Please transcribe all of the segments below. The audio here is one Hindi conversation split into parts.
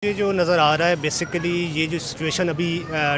ये जो नज़र आ रहा है बेसिकली ये जो सिचुएशन अभी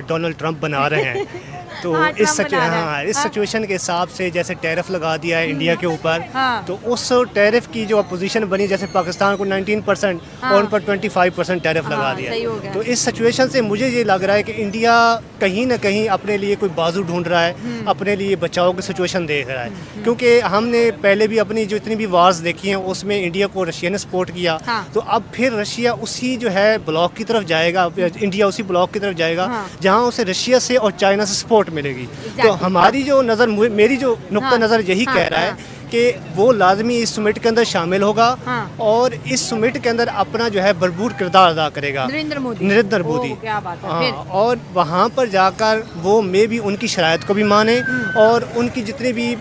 डोनाल्ड ट्रंप बना रहे हैं तो हाँ, इस हाँ। सिचुएशन के हिसाब से जैसे टैरिफ लगा दिया है इंडिया के ऊपर हाँ। तो उस टैरिफ की जो अपोजिशन बनी जैसे पाकिस्तान को 19% हाँ। और उन पर 25% टैरिफ लगा हाँ, दिया सही हो है। गया। तो इस सिचुएशन से मुझे ये लग रहा है कि इंडिया कहीं ना कहीं अपने लिए कोई बाजू ढूंढ रहा है, अपने लिए बचाव की सिचुएशन देख रहा है, क्योंकि हमने पहले भी अपनी जो इतनी भी वार्स देखी हैं उसमें इंडिया को रशिया ने सपोर्ट किया। हाँ। तो अब फिर रशिया उसी जो है ब्लॉक की तरफ जाएगा, इंडिया उसी ब्लॉक की तरफ जाएगा हाँ। जहां उसे रशिया से और चाइना से सपोर्ट मिलेगी। Exactly। तो हमारी जो नज़र, मेरी जो नुक्ता हाँ। नज़र यही हाँ, कह रहा हाँ। है कि वो लाजमी इस समिट के अंदर शामिल होगा हाँ। और इस समिट के अंदर अपना जो है भरपूर किरदार अदा करेगा नरेंद्र मोदी। नरेंद्र मोदी। ओह, क्या बात है। हाँ, फिर? और वहाँ पर जाकर वो मे भी उनकी शराइत को भी माने और उनकी जितनी भी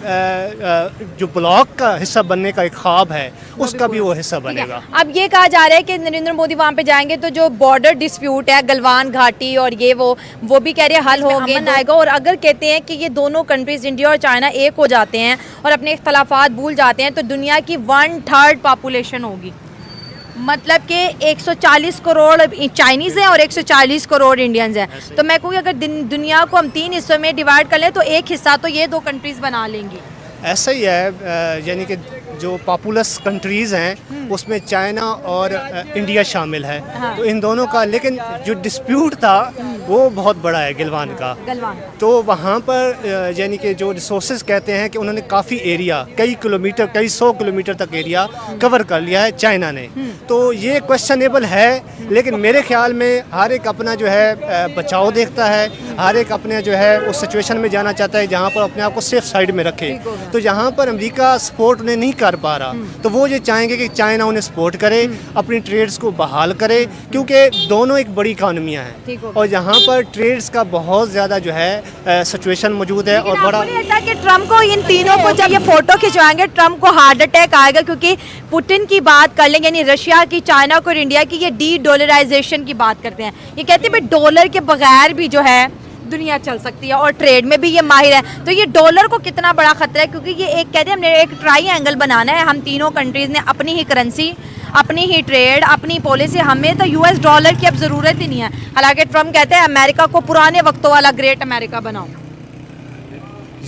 जो ब्लॉक का हिस्सा बनने का एक ख्वाब है उसका भी वो हिस्सा ठीक है। बनेगा। अब ये कहा जा रहा है कि नरेंद्र मोदी वहाँ पे जाएंगे तो जो बॉर्डर डिस्प्यूट है गलवान घाटी और ये वो भी कह रहे हैं हल होंगे आएगा। और अगर कहते हैं कि ये दोनों कंट्रीज इंडिया और चाइना एक हो जाते हैं और अपने इख्तलाफात भूल जाते हैं तो दुनिया की 1/3 पॉपुलेशन होगी। मतलब कि 140 करोड़ चाइनीज़ हैं और 140 करोड़ इंडियंस हैं। तो मैं कहूँगी अगर दुनिया को हम 3 हिस्सों में डिवाइड कर लें तो एक हिस्सा तो ये 2 कंट्रीज बना लेंगी। ऐसा ही है, यानी कि जो पॉपुलस कंट्रीज़ हैं उसमें चाइना और इंडिया शामिल है। हाँ। तो इन दोनों का, लेकिन जो डिस्प्यूट था वो बहुत बड़ा है गलवान का। गलवान तो वहाँ पर यानी कि जो रिसोर्सेज कहते हैं कि उन्होंने काफ़ी एरिया, कई किलोमीटर, कई 100 किलोमीटर तक एरिया कवर कर लिया है चाइना ने। तो ये क्वेश्चनेबल है, लेकिन मेरे ख्याल में हर एक अपना जो है बचाव देखता है, हर एक अपने जो है उस सिचुएशन में जाना चाहता है जहाँ पर अपने आप को सेफ साइड में रखे। ठीक होगा। तो जहाँ पर अमेरिका सपोर्ट उन्हें नहीं कर पा रहा तो वो ये चाहेंगे कि चाइना उन्हें सपोर्ट करे, अपनी ट्रेड्स को बहाल करे, क्योंकि दोनों एक बड़ी इकानमियाँ ठीक हैं होगा। और यहाँ पर ट्रेड्स का बहुत ज़्यादा जो है सिचुएशन मौजूद है। और बड़ा आपको नहीं लगता कि ट्रम्प को इन तीनों को जब ये फोटो खिंचवाएंगे ट्रम्प को हार्ट अटैक आएगा? क्योंकि पुतिन की बात कर लेंगे, यानी रशिया की, चाइना को और इंडिया की, ये डी डॉलराइजेशन की बात करते हैं। ये कहते हैं भाई डॉलर के बगैर भी जो है दुनिया चल सकती है और ट्रेड में भी ये माहिर है। तो ये डॉलर को कितना बड़ा खतरा है, क्योंकि ये एक कहते हैं हमने एक ट्राई एंगल बनाना है। हम तीनों कंट्रीज ने अपनी ही करेंसी, अपनी ही ट्रेड, अपनी पॉलिसी, हमें तो यूएस डॉलर की अब ज़रूरत ही नहीं है। हालांकि ट्रम्प कहते हैं अमेरिका को पुराने वक्तों वाला ग्रेट अमेरिका बनाओ।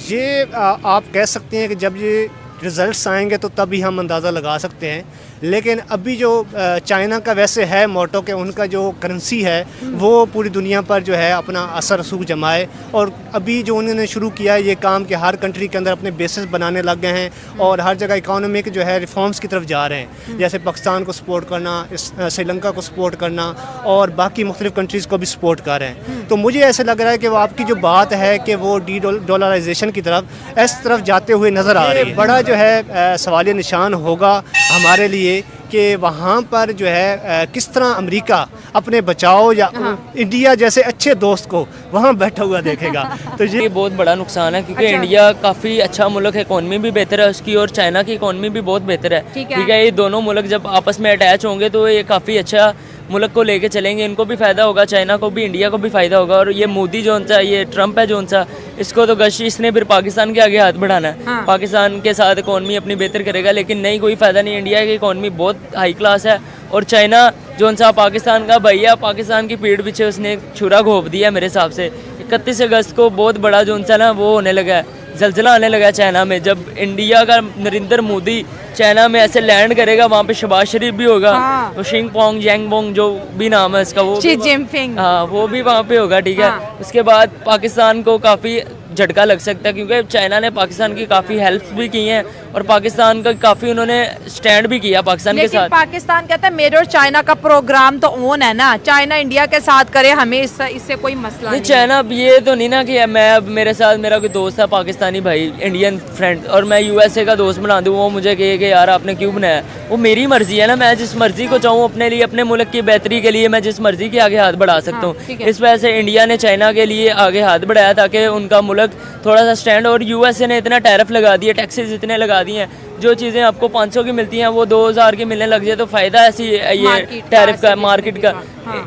ये आप कह सकते हैं कि जब ये रिज़ल्ट्स आएंगे तो तभी हम अंदाज़ा लगा सकते हैं, लेकिन अभी जो चाइना का वैसे है मोटो कि उनका जो करेंसी है वो पूरी दुनिया पर जो है अपना असर रसूख जमाए। और अभी जो उन्होंने शुरू किया है ये काम कि हर कंट्री के अंदर अपने बेसिस बनाने लग गए हैं और हर जगह इकोनॉमिक जो है रिफॉर्म्स की तरफ जा रहे हैं, जैसे पाकिस्तान को सपोर्ट करना, श्रीलंका को सपोर्ट करना और बाकी मुख्तलिफ कंट्रीज़ को भी सपोर्ट कर रहे हैं। तो मुझे ऐसे लग रहा है कि वो आपकी जो बात है कि वो डी डॉलराइजेशन की तरफ इस तरफ जाते हुए नज़र आ रही है। बड़ा जो है सवालिया निशान होगा हमारे लिए कि वहाँ पर जो है किस तरह अमेरिका अपने बचाव या इंडिया जैसे अच्छे दोस्त को वहाँ बैठा हुआ देखेगा। तो ये बहुत बड़ा नुकसान है, क्योंकि इंडिया काफ़ी अच्छा मुल्क है, इकॉनमी भी बेहतर है उसकी, और चाइना की इकॉनमी भी बहुत बेहतर है। ठीक है, ये दोनों मुल्क जब आपस में अटैच होंगे तो ये काफ़ी अच्छा मुल्क को लेके चलेंगे। इनको भी फ़ायदा होगा, चाइना को भी, इंडिया को भी फ़ायदा होगा। और ये मोदी जो सा, ये ट्रम्प है जो सा, इसको तो गश इसने फिर पाकिस्तान के आगे हाथ बढ़ाना है। हाँ। पाकिस्तान के साथ इकॉनमी अपनी बेहतर करेगा, लेकिन नहीं, कोई फ़ायदा नहीं। इंडिया की इकॉनमी बहुत हाई क्लास है और चाइना जो सा पाकिस्तान का भैया, पाकिस्तान की पीठ पीछे उसने छुरा घोंप दिया मेरे हिसाब से। 31 अगस्त को बहुत बड़ा जो सा ना वो होने लगा है, जलजला आने लगा चाइना में। जब इंडिया का नरेंद्र मोदी चाइना में ऐसे लैंड करेगा, वहाँ पे शहबाज शरीफ भी होगा, हाँ। तो शिंग पोंग जैंग पोंग जो भी नाम है इसका, वो शी जिनपिंग। हाँ, वो भी वहाँ पे होगा। ठीक है, हाँ। उसके बाद पाकिस्तान को काफ़ी झटका लग सकता है, क्योंकि चाइना ने पाकिस्तान की काफ़ी हेल्प भी की हैं और पाकिस्तान का काफ़ी उन्होंने स्टैंड भी किया पाकिस्तान के साथ। पाकिस्तान कहता है मेरे और चाइना का प्रोग्राम तो ऑन है ना, चाइना इंडिया के साथ करे, हमें इससे कोई मसला नहीं, नहीं। चाइना अब ये तो नहीं ना कि मैं, अब मेरे साथ मेरा कोई दोस्त है पाकिस्तानी भाई, इंडियन फ्रेंड, और मैं यूएसए का दोस्त बना दूँ, वो मुझे कहे कि यार आपने क्यों बनाया। वो मेरी मर्जी है ना, मैं जिस मर्जी को चाहूँ अपने लिए, अपने मुल्क की बेहतरी के लिए मैं जिस मर्जी के आगे हाथ बढ़ा सकता हूँ। ठीक है। इस वजह से इंडिया ने चाइना के लिए आगे हाथ बढ़ाया ताकि उनका मुल्क थोड़ा सा स्टैंड। और यूएसए ने इतना टैरिफ लगा दिए, टैक्सेस इतने लगा दिए हैं, जो चीज़ें आपको 500 की मिलती हैं वो 2000 की मिलने लग जाए, तो फ़ायदा ऐसी ये टैरिफ का, मार्केट का।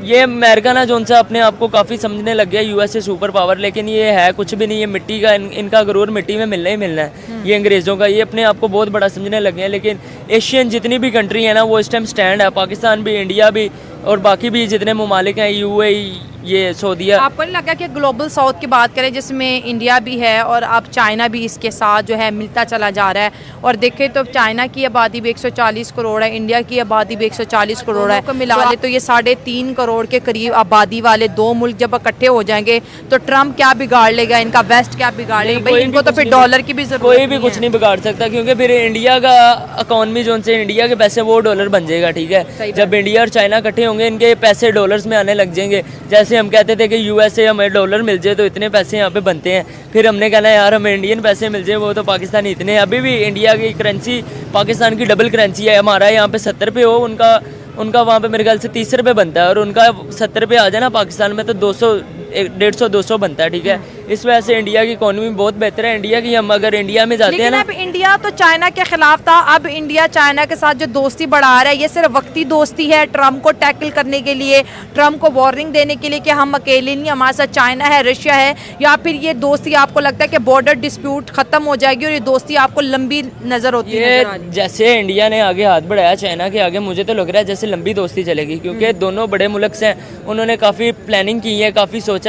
ये अमेरिका ना जो सा अपने आप को काफ़ी समझने लग गया यूएसए सुपर पावर, लेकिन ये है कुछ भी नहीं, ये मिट्टी का इनका गरूर मिट्टी में मिलना ही मिलना है। ये अंग्रेज़ों का, ये अपने आप को बहुत बड़ा समझने लग गए हैं। लेकिन एशियन जितनी भी कंट्री है ना वो इस टाइम स्टैंड है, पाकिस्तान भी, इंडिया भी और बाकी भी जितने ममालिक हैं, यूएई, ये सऊदीया। आपको नहीं लगा कि ग्लोबल साउथ की बात करें जिसमें इंडिया भी है और अब चाइना भी इसके साथ जो है मिलता चला जा रहा है, और देखें तो चाइना की आबादी भी 140 करोड़ है, इंडिया की आबादी भी 140 करोड़ है, को मिला ले तो ये 3.5 करोड़ के करीब आबादी वाले दो मुल्क जब इकट्ठे हो जाएंगे तो ट्रम्प क्या बिगाड़ लेगा इनका, वेस्ट क्या बिगाड़ लेगा भाई, इनको तो फिर डॉलर की भी जरूरत कोई भी कुछ नहीं बिगाड़ सकता, क्योंकि फिर इंडिया का इकॉनमी जो से इंडिया के पैसे वो डॉलर बन जाएगा, ठीक है। जब इंडिया और चाइना इकट्ठे होंगे इनके पैसे डॉलर्स में आने लग जाएंगे। जैसे हम कहते थे कि यूएसए हमें डॉलर मिल जाए तो इतने पैसे यहाँ पे बनते हैं, फिर हमने कहना यार हमें इंडियन पैसे मिल जाए, वो तो पाकिस्तानी इतने। अभी भी इंडिया की करेंसी पाकिस्तान की डबल करेंसी है, हमारा यहाँ पे 70 पे हो, उनका वहाँ पे मेरे ख्याल से 30 रुपये बनता है, और उनका 70 पे आ जाए ना पाकिस्तान में तो 150-200 बनता है, ठीक है। इस वजह से इंडिया की इकोनॉमी बहुत बेहतर है इंडिया की। हम अगर इंडिया में जाते हैं ना, अब इंडिया तो चाइना के खिलाफ था, अब इंडिया चाइना के साथ जो दोस्ती बढ़ा रहा है ये सिर्फ वक्ती दोस्ती है, ट्रम्प को टैकल करने के लिए, ट्रम्प को वार्निंग देने के लिए कि हम अकेले नहीं, हमारे साथ चाइना है, रशिया है, या फिर ये दोस्ती आपको लगता है कि बॉर्डर डिस्प्यूट खत्म हो जाएगी और ये दोस्ती आपको लंबी नजर होती है? जैसे इंडिया ने आगे हाथ बढ़ाया चाइना के आगे, मुझे तो लग रहा है जैसे लंबी दोस्ती चलेगी, क्योंकि दोनों बड़े मुल्क हैं, उन्होंने काफ़ी प्लानिंग की है, काफ़ी सोचा